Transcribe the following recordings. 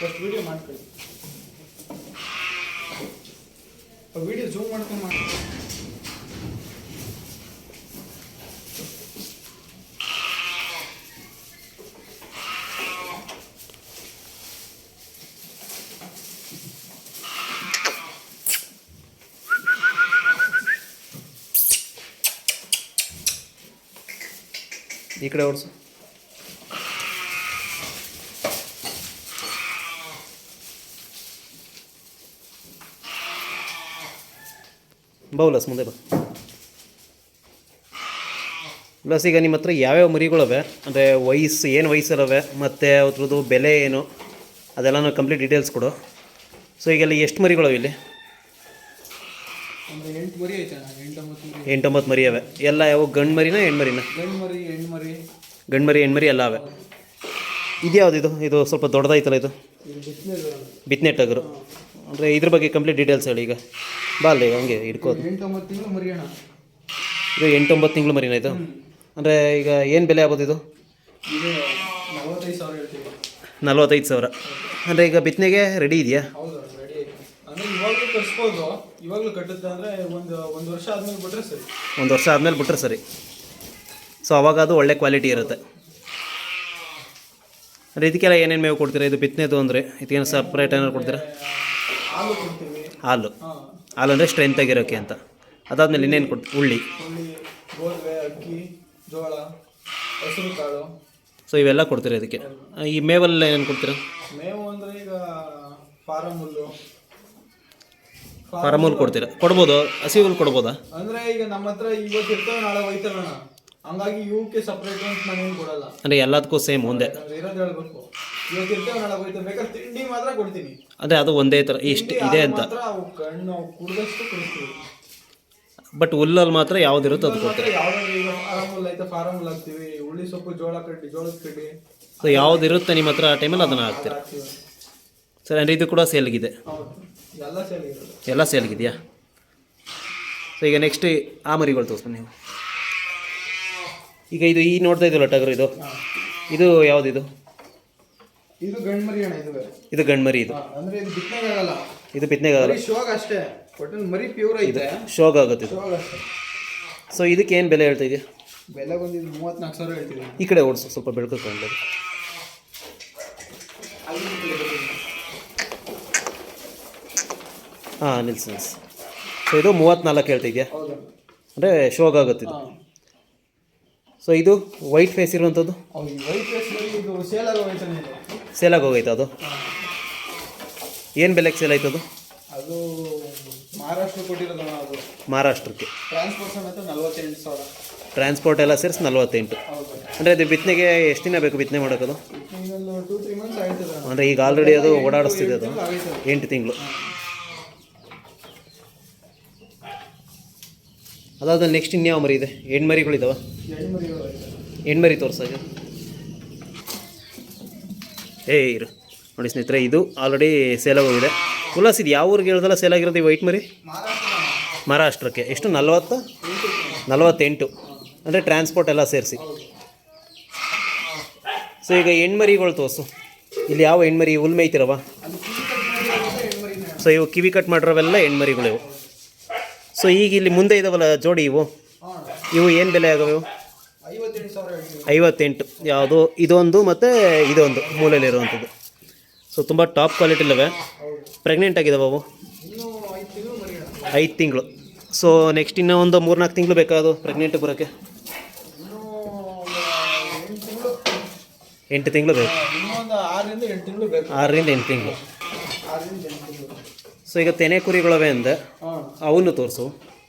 First video ಮಾಡ್ಕೊಳ್ಳಿ. Video zoom ಮಾಡ್ಕೊಂಡು ಮಾಡಿ. ಈ ಕಡೆ ಓಡಿಸು. ಬೌಲಸ್ ಮುಂದೆ ಬಾ. ಪ್ಲಸ್ ಈಗ ನಿಮ್ಮ ಹತ್ರ ಯಾವ್ಯಾವ ಮರಿಗಳವೆ, ಅಂದರೆ ವಯಸ್ಸು ಏನು ವಯಸ್ಸಲ್ಲವೆ, ಮತ್ತು ಅದ್ರದ್ದು ಬೆಲೆ ಏನು, ಅದೆಲ್ಲನೂ ಕಂಪ್ಲೀಟ್ ಡೀಟೇಲ್ಸ್ ಕೊಡು. ಸೊ ಈಗೆಲ್ಲ ಎಷ್ಟು ಮರಿಗಳವೆ ಇಲ್ಲಿ? 8 ಮರಿ ಐತೆ. 8-9 ಮರಿ ಅವೆ. ಎಲ್ಲ ಯಾವ ಗಂಡು ಮರಿನ ಹೆಣ್ಣು ಮರಿನ? ಗಂಡು ಮರಿ ಹೆಣ್ಣು ಮರಿ. ಗಂಡು ಮರಿ ಹೆಣ್ಣು ಮರಿ ಎಲ್ಲ ಅವೆ. ಇದು ಯಾವುದು? ಇದು ಸ್ವಲ್ಪ ದೊಡ್ಡದಾಯ್ತಲ್ಲ ಇದು? ಬಿತ್ತನೆ ಟಗರು. ಅಂದರೆ ಇದ್ರ ಬಗ್ಗೆ ಕಂಪ್ಲೀಟ್ ಡೀಟೇಲ್ಸ್ ಹೇಳಿ ಈಗ. ಬಾ ಅಲ್ಲಿ ಹಂಗೆ ಹಿಡ್ಕೋದು. 8-9 ತಿಂಗಳು ಮರಿ ಅಣ್ಣ. ಇದು 8-9 ತಿಂಗಳು ಮರಿನ ಇದು? ಅಂದರೆ ಈಗ ಏನು ಬೆಲೆ ಆಗ್ಬೋದು ಇದು? ಇದು 45,000 ಹೇಳ್ತೀವಿ. 45,000. ಅಂದರೆ ಈಗ ಬಿತ್ತನೆಗೆ ರೆಡಿ ಇದೆಯಾ? ಹೌದು, ರೆಡಿ ಐತೆ. ಅಂದರೆ ಇವಾಗಲೂ ಕಟ್ಸ್ಬೋದು. ಇವಾಗಲೂ ಕಟ್ಟುತ್ತೆ ಅಂದರೆ ಒಂದು ವರ್ಷ ಆದಮೇಲೆ ಬಿಟ್ಟರೆ ಸರಿ. 1 ವರ್ಷ ಆದಮೇಲೆ ಬಿಟ್ಟರೆ ಸರಿ. ಸೊ ಅವಾಗ ಅದು ಒಳ್ಳೆ ಕ್ವಾಲಿಟಿ ಇರುತ್ತೆ. ಅಂದರೆ ಇದಕ್ಕೆಲ್ಲ ಏನೇನು ಮೇವು ಕೊಡ್ತೀರಾ? ಇದು ಬಿತ್ತನೆದು ಅಂದರೆ ಇದಕ್ಕೇನು ಸಪ್ರೇಟ್ ಏನಾದ್ರು ಕೊಡ್ತೀರಾ? ಹಾಲು ಕೊಡ್ತೀವಿ. ಹಾಲು ಅಂದರೆ ಸ್ಟ್ರೆಂತ್ ಆಗಿರೋಕ್ಕೆ ಅಂತ. ಅದಾದಮೇಲೆ ಇನ್ನೇನು ಕೊಡ್ತೀವಿ? ಉಳ್ಳಿ, ಗೋಧಿ, ಅಕ್ಕಿ, ಜೋಳ, ಹೆಸರು ಕಾಳು. ಸೊ ಇವೆಲ್ಲ ಕೊಡ್ತೀರಾ ಇದಕ್ಕೆ. ಈ ಮೇವಲ್ಲ ಏನೇನು ಕೊಡ್ತೀರಾ? ಮೇವು ಅಂದರೆ ಈಗ ಫಾರಮ್ ಹುಲ್ಲು. ಫಾರಮ್ ಹುಲ್ಲು ಕೊಡ್ತೀರಾ? ಕೊಡ್ಬೋದು. ಹಸಿ ಹುಲ್ಲು ಕೊಡ್ಬೋದಾ? ಅಂದರೆ ಈಗ ನಮ್ಮ ಹತ್ರ ಇವತ್ತು ಇರ್ತವೆ, ನಾಳೆ ಹೋಯ್ತಲ್ಲ ಅಣ್ಣ. ಹಂಗಾಗಿ ಇವಕ್ಕೆ ಸಪ್ರೇಟ್ ಅಂತ ನಾನೇನು ಕೊಡಲ್ಲ. ಅಂದರೆ ಎಲ್ಲದಕ್ಕೂ ಸೇಮ್ ಒಂದೇ ಇರೋದು ಹೇಳ್ಬೇಕು. ಇವತ್ತು ಇರ್ತವೆ, ನಾಳೆ ಹೋಯ್ತವೆ. ಬೇಕಾದ್ರೆ ತಿಂಡಿ ಮಾತ್ರ ಕೊಡ್ತೀನಿ. ಅಂದರೆ ಅದು ಒಂದೇ ಥರ ಇಷ್ಟು ಇದೆ ಅಂತ. ಅವು ಕಣ್ಣು ಕುಡಿದಷ್ಟು ಕುಡಿಸ್ತೀವಿ. ಬಟ್ ಹುಲ್ಲಲ್ಲಿ ಮಾತ್ರ ಯಾವುದಿರುತ್ತೋ ಅದು ಕೊಡ್ತೀರಾ? ಯಾವ್ದಾದ್ರು ಈಗ ಫಾರಮ್ ಹುಲ್ಲು ಐತೆ, ಫಾರಮ್ ಹುಲ್ಲು ಹಾಕ್ತೀವಿ. ಹುಳ್ಳಿ ಸೊಪ್ಪು, ಜೋಳದ ಕಡ್ಡಿ. ಸೊ ಯಾವುದಿರುತ್ತೆ ನಿಮ್ಮ ಹತ್ರ ಆ ಟೈಮಲ್ಲಿ ಅದನ್ನು ಹಾಕ್ತೀರಾ? ಸರ್, ಅಂದರೆ ಇದು ಕೂಡ ಸೇಲ್ಗಿದೆ? ಹೌದು, ಎಲ್ಲ ಸೇಲ್ಗಿರೋದು. ಎಲ್ಲ ಸೇಲ್ಗಿದೆಯಾ? ಸೊ ಈಗ ನೆಕ್ಸ್ಟ್ ಆ ಮರಿಗಳು ತೋರಿಸ್ತೀನಿ ನೀವು. ಈಗ ಇದು ಈ ನೋಡ್ತಾ ಇದ್ದಲ್ಲ ಟಗರು, ಇದು ಯಾವುದಿದು? ಇದು ಗಂಡು ಮರಿ ಅಣ್ಣ. ಇದು ಗಂಡು ಮರಿ. ಇದು ಅಂದರೆ ಇದು ಬಿತ್ತನೆಗೆ ಆಗಲ್ಲ. ಇದು ಬಿತ್ತನೆಗೆ ಆಗಲ್ಲ. ಶೋಗ ಅಷ್ಟೇ. ಒಟ್ಟು ಮರಿ ಪ್ಯೂರ್ ಐತೆ. ಶೋಗ ಆಗುತ್ತೆ ಇದು. ಶೋಗ ಅಷ್ಟೇ. ಸೊ ಇದಕ್ಕೆ ಏನು ಬೆಲೆ ಹೇಳ್ತಾ ಇದೆಯಾ? ಬೆಲೆ ಬಂದಿದ್ದು 34,000 ಹೇಳ್ತೀವಿ. ಈ ಕಡೆ ಓಡಿಸು, ಸ್ವಲ್ಪ ಬೆಳ್ಕೊಂಡು. ಹಾಂ, ನಿಲ್ಸು. ಸೊ ಇದು 34 ಹೇಳ್ತಿದ್ಯಾ? ಹೌದು. ಅಂದರೆ ಶೋಗ ಆಗುತ್ತೆ ಇದು. ಸೊ ಇದು ವೈಟ್ ಫೇಸ್ ಇರುವಂಥದ್ದು? ವೈಟ್ ಫೇಸ್ ಇದು ಸೇಲಾಗಿ ಹೋಯ್ತು. ಸೇಲಾಗಿ ಹೋಗೈತೆ ಅದು? ಏನು ಬೆಲೆಗೆ ಸೇಲ್ ಆಯ್ತದು? ಅದು ಮಹಾರಾಷ್ಟ್ರ ಕೊಟ್ಟಿರೋದು. ಅದು ಮಹಾರಾಷ್ಟ್ರಕ್ಕೆ. ಟ್ರಾನ್ಸ್ಪೋರ್ಟ್ ಸಮೇತ 48,000. ಟ್ರಾನ್ಸ್ಪೋರ್ಟ್ ಎಲ್ಲ ಸೇರಿಸಿ 48. ಹೌದು. ಅಂದರೆ ಅದು ಬಿತ್ತನೆಗೆ ಎಷ್ಟು ದಿನ ಬೇಕು ಬಿತ್ತನೆ ಮಾಡೋಕ್ಕದು? ಇನ್ನೊಂದು 2-3 ಮಂತ್ಸ್ ಆಯ್ತದೆ. ಅಂದರೆ ಈಗ ಆಲ್ರೆಡಿ ಅದು ಓಡಾಡಿಸ್ತಿದೆ ಅದು 8 ತಿಂಗಳು. ಅದಾದ್ಮೇಲೆ ನೆಕ್ಸ್ಟ್ ಇನ್ಯಾವ ಮರಿ ಇದೆ? ಹೆಣ್ಮರಿಗಳಿದಾವೆ? ಹೆಣ್ಮರಿ ತೋರಿಸಾಗ. ಇರು ನೋಡಿ ಸ್ನೇಹಿತರೆ, ಇದು ಆಲ್ರೆಡಿ ಸೇಲಾಗಿ ಹೋಗಿದೆ. ಉಲ್ಲಾಸ್, ಇದು ಯಾವ ಊರಿಗೆ ಹೇಳ್ದಲ್ಲ ಸೇಲಾಗಿರೋದು ಈ ವೈಟ್ ಮರಿ? ಮಹಾರಾಷ್ಟ್ರಕ್ಕೆ. ಎಷ್ಟು? 48. ಅಂದರೆ ಟ್ರಾನ್ಸ್ಪೋರ್ಟ್ ಎಲ್ಲ ಸೇರಿಸಿ. ಸೊ ಈಗ ಹೆಣ್ಮರಿಗಳು ತೋರಿಸು. ಇಲ್ಲಿ ಯಾವ ಹೆಣ್ಮರಿ? ಹುಲ್ ಮೇಯ್ತಿರವ? ಸೊ ಇವು ಕಿವಿ ಕಟ್ ಮಾಡಿರೋವೆಲ್ಲ ಹೆಣ್ಮರಿಗಳು ಇವು. ಸೊ ಈಗ ಇಲ್ಲಿ ಮುಂದೆ ಇದಾವಲ್ಲ ಜೋಡಿ, ಇವು ಏನು ಬೆಲೆ ಆಗವೆ? 58. ಯಾವುದು? ಇದೊಂದು ಮತ್ತು ಇದೊಂದು ಮೂಲೆಯಲ್ಲಿರುವಂಥದ್ದು. ಸೊ ತುಂಬ ಟಾಪ್ ಕ್ವಾಲಿಟಿ ಇಲ್ಲವೆ. ಪ್ರೆಗ್ನೆಂಟ್ ಆಗಿದ್ದಾವೆ ಅವು? 5 ತಿಂಗಳು. ಸೊ ನೆಕ್ಸ್ಟ್ ಇನ್ನೂ ಒಂದು 3-4 ತಿಂಗಳು ಬೇಕಾದು ಪ್ರೆಗ್ನೆಂಟ್ ಬರೋಕ್ಕೆ? 8 ತಿಂಗಳು ಬೇಕು. 6ರಿಂದ 8 ತಿಂಗಳು. ಸೊ ಈಗ ತೆನೆ ಕುರಿಗಳವೆ ಅಂದೆ, ಅವನ್ನು ತೋರಿಸು.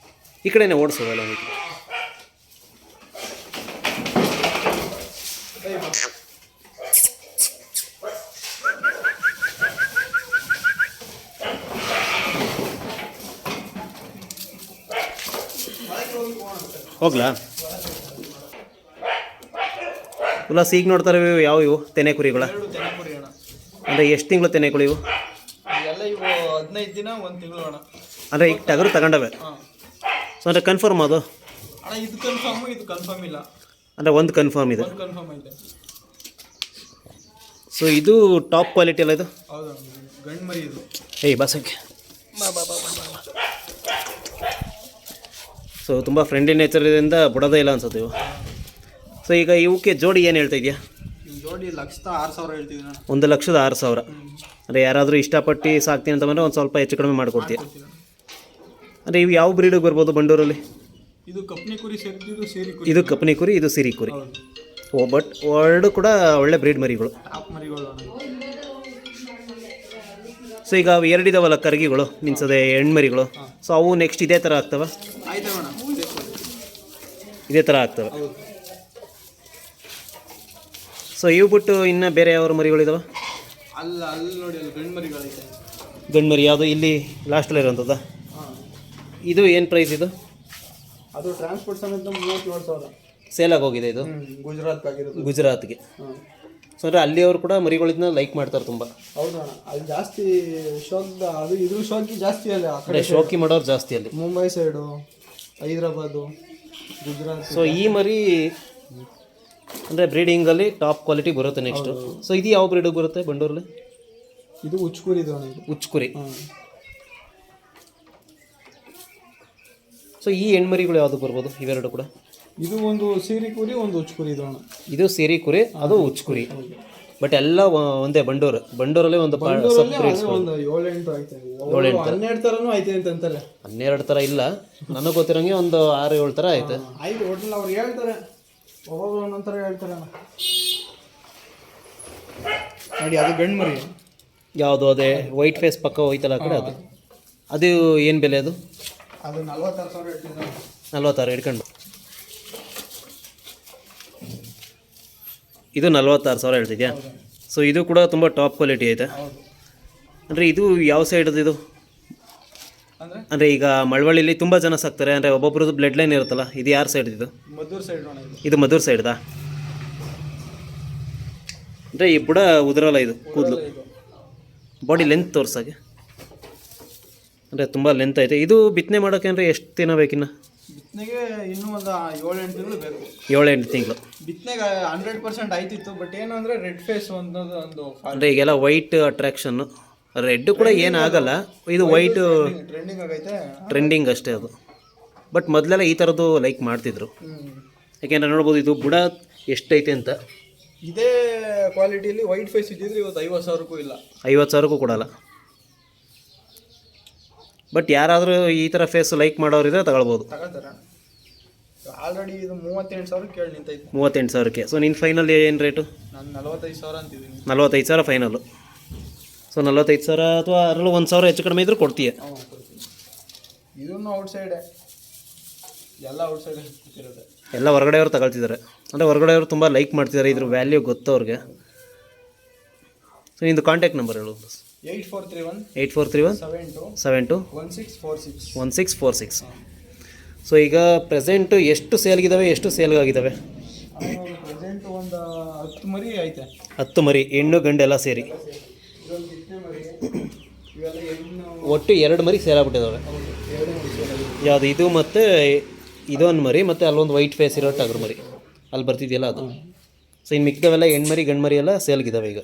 ಈ ಕಡೆನೇ ಓಡಿಸೋದಲ್ಲ. ಹೋಗ್ಲಾ? ಉಲ್ಲಾಸ್, ಈಗ ನೋಡ್ತಾರೆ ಯಾವ ಇವು ತೆನೆ ಕುರಿಗಳ? ಅಂದರೆ ಎಷ್ಟು ತಿಂಗಳು ತೆನೆಗಳು ಇವು? 15 ದಿನ 1 ತಿಂಗಳು ಅಣ್ಣ. ಅಂದರೆ ಈಗ ಟಗರು ತಗೊಂಡವೆ. ಸೊ ಅಂದರೆ ಕನ್ಫರ್ಮ್ ಅದು? ಅಣ್ಣ ಇದು ಕನ್ಫರ್ಮ್, ಇದು ಕನ್ಫರ್ಮ್ ಇಲ್ಲ. ಅಂದರೆ ಒಂದು ಕನ್ಫರ್ಮ್ ಇದೆ. ಕನ್ಫರ್ಮ್ ಇದೆ. ಸೊ ಇದು ಟಾಪ್ ಕ್ವಾಲಿಟಿ ಅಲ್ಲ ಇದು? ಹೌದು. ಮರಿ ಇದು. ಏಯ್ ಬಸಕ್ಕೆ ಸೊ ತುಂಬ ಫ್ರೆಂಡ್ಲಿ ನೇಚರಿಂದ ಬಿಡೋದೇ ಇಲ್ಲ ಅನ್ಸುತ್ತೆ ಇವು. ಸೊ ಈಗ ಇವಕ್ಕೆ ಜೋಡಿ ಏನು ಹೇಳ್ತಾ ಇದೆಯಾ? ಜೋಡಿ 1,06,000 ಹೇಳ್ತಿದ್ದೀನಿ ಅಣ್ಣ. 1,06,000. ಅಂದರೆ ಯಾರಾದರೂ ಇಷ್ಟಪಟ್ಟು ಸಾಕ್ತೀನಿ ಅಂತ ಬಂದರೆ ಒಂದು ಸ್ವಲ್ಪ ಹೆಚ್ಚು ಕಡಿಮೆ ಮಾಡಿಕೊಡ್ತೀಯ. ಅಂದರೆ ಇವು ಯಾವ ಬ್ರೀಡಿಗೆ ಬರ್ಬೋದು ಬಂಡೂರಲ್ಲಿ? ಇದು ಕಪ್ನಿ ಕುರಿ ಸೇರಿದ್ದು ಸೇರಿ ಕುರಿ. ಇದು ಕಪ್ನಿ ಕುರಿ, ಇದು ಸಿರಿ ಕುರಿ. ಹೌದು. ಓ ಬಟ್ ಎರಡು ಕೂಡ ಒಳ್ಳೆ ಬ್ರೀಡ್ ಮರಿಗಳು. ಟಾಪ್ ಮರಿಗಳು ಅಣ್ಣ. ಸೊ ಈಗ ಅವು ಎರಡಿದಾವಲ್ಲ ಕರ್ಗಿಗಳು ಮೀನ್ಸ್ ಅದೇ ಹೆಣ್ಮರಿಗಳು. ಸೊ ಅವು ನೆಕ್ಸ್ಟ್ ಇದೇ ಥರ ಆಗ್ತವೆ? ಆಯ್ತಣ್ಣ, ಇದೇ ಥರ ಆಗ್ತವೆ. ಹೌದು. ಸೊ ಇವು ಬಿಟ್ಟು ಇನ್ನು ಬೇರೆ ಯಾವ ಮರಿಗಳಿದಾವೆ? ಅಲ್ಲಿ ನೋಡಿ, ಅಲ್ಲಿ ಗಂಡು ಮರಿಗಳೈತೆ. ಗಂಡು ಮರಿ ಯಾವುದು ಇಲ್ಲಿ ಲಾಸ್ಟಲ್ಲಿ ಇರೋಂಥದ್ದು? ಹಾಂ. ಇದು ಏನು ಪ್ರೈಸ್ ಇದು? ಅದು ಟ್ರಾನ್ಸ್ಪೋರ್ಟ್ ಸಮೇತ 37,000. ಸೇಲಾಗಿ ಹೋಗಿದೆ ಇದು? ಗುಜರಾತ್ ಆಗಿರೋದು. ಗುಜರಾತ್ಗೆ. ಹಾಂ. ಸೊ ಅಂದರೆ ಅಲ್ಲಿಯವರು ಕೂಡ ಮರಿಗಳಿಂದ ಲೈಕ್ ಮಾಡ್ತಾರೆ ತುಂಬ. ಹೌದು ಅಣ್ಣ, ಅಲ್ಲಿ ಜಾಸ್ತಿ ಶೋಕ್, ಅದು ಇದ್ರ ಶೋಕಿ ಜಾಸ್ತಿ ಅಲ್ಲ. ಆ ಅಂದರೆ ಕಡೆ ಶೋಕಿ ಮಾಡೋರು ಜಾಸ್ತಿ ಅಲ್ಲಿ. ಮುಂಬೈ ಸೈಡು, ಹೈದ್ರಾಬಾದು, ಗುಜರಾತ್. ಸೊ ಈ ಮರಿ ಅಂದರೆ ಬ್ರೀಡಿಂಗಲ್ಲಿ ಟಾಪ್ ಕ್ವಾಲಿಟಿ ಬರುತ್ತೆ ನೆಕ್ಸ್ಟು. ಸೊ ಇದು ಯಾವ ಬ್ರೀಡಿಗೆ ಬರುತ್ತೆ ಬಂಡೂರಲ್ಲಿ? ಇದು ಉಚ್ಕುರಿ ಇದು ಅಣ್ಣ. ಇದು ಉಚ್ಕುರಿ. ಹಾಂ. ಸೊ ಈ ಹೆಣ್ಮರಿಗಳು ಯಾವುದು ಬರ್ಬೋದು ಇವೆರಡು ಕೂಡ? ಇದು ಒಂದು ಸೀರಿ ಕುರಿ, ಒಂದು ಉಚ್ಕುರಿ ಇದು ಅಣ್ಣ. ಇದು ಸೇರಿ ಕುರಿ, ಅದು ಉಚ್ಕುರಿ. ಬಟ್ ಎಲ್ಲ ಒಂದೇ ಬಂಡೂರಲ್ಲಿ ಒಂದು ಬಂಡೂರಲ್ಲಿ ಅದೇ ಒಂದು 7-8 ಐತೆ. 12 ಥರನೂ ಐತೆ ಅಂತ ಅಂತಾರೆ. 12 ಥರ ಇಲ್ಲ, ನನಗೆ ಗೊತ್ತಿರೋಂಗೆ ಒಂದು 6-7 ಥರ ಐತೆ. ಆಯ್ತು, ಒಟ್ಟಿನಲ್ಲಿ ಅವ್ರು ಹೇಳ್ತಾರೆ, ಒಬ್ಬೊಬ್ರು ಒಂದೊಂಥರ ಹೇಳ್ತಾರೆ ಅಣ್ಣ. ನೋಡಿ, ಅದು ಗಂಡು ಮರಿ. ಯಾವುದು ಅದೇ ವೈಟ್ ಫೇಸ್ ಪಕ್ಕ ಹೋಯ್ತಲ್ಲ ಆ ಕಡೆ, ಅದು ಏನು ಬೆಲೆ ಅದು? ಅದು 46,000 ಹೇಳ್ತಿದ್ದೆ. 46 ಹಿಡ್ಕೊಂಡು. ಇದು 46,000 ಹೇಳ್ತಿದ್ಯಾ? ಸೊ ಇದು ಕೂಡ ತುಂಬ ಟಾಪ್ ಕ್ವಾಲಿಟಿ ಐತೆ. ಹೌದು. ಅಂದರೆ ಇದು ಯಾವ ಸೈಡದು ಇದು? ಅಂದರೆ ಈಗ ಮಳವಳ್ಳಿಲಿ ತುಂಬ ಜನ ಸಾಕ್ತಾರೆ, ಅಂದರೆ ಒಬ್ಬೊಬ್ರದ್ದು ಬ್ಲಡ್ ಲೈನ್ ಇರುತ್ತಲ್ಲ, ಇದು ಯಾರ ಸೈಡ್ ಇದು? ಮದ್ದೂರು ಸೈಡ್ ಅಣ್ಣ ಇದು. ಇದು ಮದ್ದೂರು ಸೈಡ್ದಾ? ಅಂದರೆ ಈ ಬುಡ ಉದುರಲ್ಲ, ಇದು ಕೂದಲು ಬಾಡಿ ಲೆಂತ್ ತೋರ್ಸಾಗೆ, ಅಂದರೆ ತುಂಬ ಲೆಂತ್ ಐತೆ. ಇದು ಬಿತ್ತನೆ ಮಾಡೋಕ್ಕೆ ಅಂದರೆ ಎಷ್ಟು ದಿನ ಬೇಕಿನ್ನ? ಬಿತ್ತನೆಗೆ ಇನ್ನೂ ಒಂದು 7-8 ತಿಂಗಳು ಬೇಕು. 7-8 ತಿಂಗಳು. ಬಿತ್ತನೆಗೆ 100% ಆಯ್ತಿತ್ತು. ಬಟ್ ಏನು ಅಂದರೆ ರೆಡ್ ಫೇಸ್ ಅನ್ನೋದು ಒಂದು ಅಂದರೆ ಈಗೆಲ್ಲ ವೈಟ್ ಅಟ್ರಾಕ್ಷನ್ನು, ರೆಡ್ ಕೂಡ ಏನಾಗಲ್ಲ, ಇದು ವೈಟ್ ಟ್ರೆಂಡಿಂಗ್ ಆಗೈತೆ. ಟ್ರೆಂಡಿಂಗ್ ಅಷ್ಟೇ ಅದು. ಬಟ್ ಮೊದಲೆಲ್ಲ ಈ ಥರದ್ದು ಲೈಕ್ ಮಾಡ್ತಿದ್ರು. ಯಾಕೆಂದರೆ ನೋಡ್ಬೋದು ಇದು ಬುಡ ಎಷ್ಟೈತೆ ಅಂತ. ಇದೇ ಕ್ವಾಲಿಟಿಯಲ್ಲಿ ವೈಟ್ ಫೇಸ್ ಇದ್ದಿದ್ರೆ ಇವತ್ತು 50,000ಕ್ಕೂ ಇಲ್ಲ, 50,000ಕ್ಕೂ ಕೊಡಲ್ಲ. ಬಟ್ ಯಾರಾದರೂ ಈ ಥರ ಫೇಸ್ ಲೈಕ್ ಮಾಡೋರಿದ್ರೆ ತಗೊಳ್ಬೋದು. ತಗೋತಾರೆ. ಆಲ್ರೆಡಿ ಇದು 38,000 ಕೇಳಿ ನಿಂತೈತೆ. 38,000ಕ್ಕೆ. ಸೊ ನಿನ್ನ ಫೈನಲ್ ಏನು ರೇಟು? ನಾನು 45,000 ಅಂತಿದ್ದೀನಿ. 45,000 ಫೈನಲ್ಲು. ಸೊ 45,000 ಅಥವಾ ಅದರಲ್ಲೂ 1,000 ಹೆಚ್ಚು ಕಡಿಮೆ ಇದ್ರೂ ಕೊಡ್ತೀಯ? ಇದನ್ನು ಔಟ್ಸೈಡೆ, ಎಲ್ಲ ಔಟ್ಸೈಡ್ ಇರುತ್ತೆ. ಎಲ್ಲ ಹೊರಗಡೆಯವರು ತಗೊಳ್ತಿದ್ದಾರೆ, ಅಂದರೆ ಹೊರಗಡೆಯವರು ತುಂಬ ಲೈಕ್ ಮಾಡ್ತಿದ್ದಾರೆ, ಇದ್ರ ವ್ಯಾಲ್ಯೂ ಗೊತ್ತು ಅವ್ರಿಗೆ. ಸೊ ನಿಂದು ಕಾಂಟ್ಯಾಕ್ಟ್ ನಂಬರ್ ಹೇಳು. 8431 72 1646. ಸೊ ಈಗ ಪ್ರೆಸೆಂಟು ಎಷ್ಟು ಸೇಲ್ಗಿದ್ದಾವೆ, ಎಷ್ಟು ಸೇಲ್ಗಾಗಿದ್ದಾವೆ? ಪ್ರೆಸೆಂಟ್ ಒಂದು 10 ಮರಿ ಐತೆ. 10 ಮರಿ, ಹೆಣ್ಣು ಗಂಡು ಎಲ್ಲ ಸೇರಿ ಒಟ್ಟು 2 ಮರಿ ಸೇಲಾಗ್ಬಿಟ್ಟಿದ್ದಾವೆ. ಯಾವುದು ಇದು ಮತ್ತು ಇದೊಂದು ಮರಿ, ಮತ್ತು ಅಲ್ಲೊಂದು ವೈಟ್ ಫೇಸ್ ಇರೋ ಟಗರು ಮರಿ ಅಲ್ಲಿ ಬರ್ತಿದೆಯಲ್ಲ ಅದು. ಸೊ ಇನ್ನು ಮಿಕ್ಕವೆಲ್ಲ ಹೆಣ್ಮರಿ ಗಂಡು ಮರಿ ಎಲ್ಲ ಸೇಲ್ಗಿದ್ದಾವೆ ಈಗ.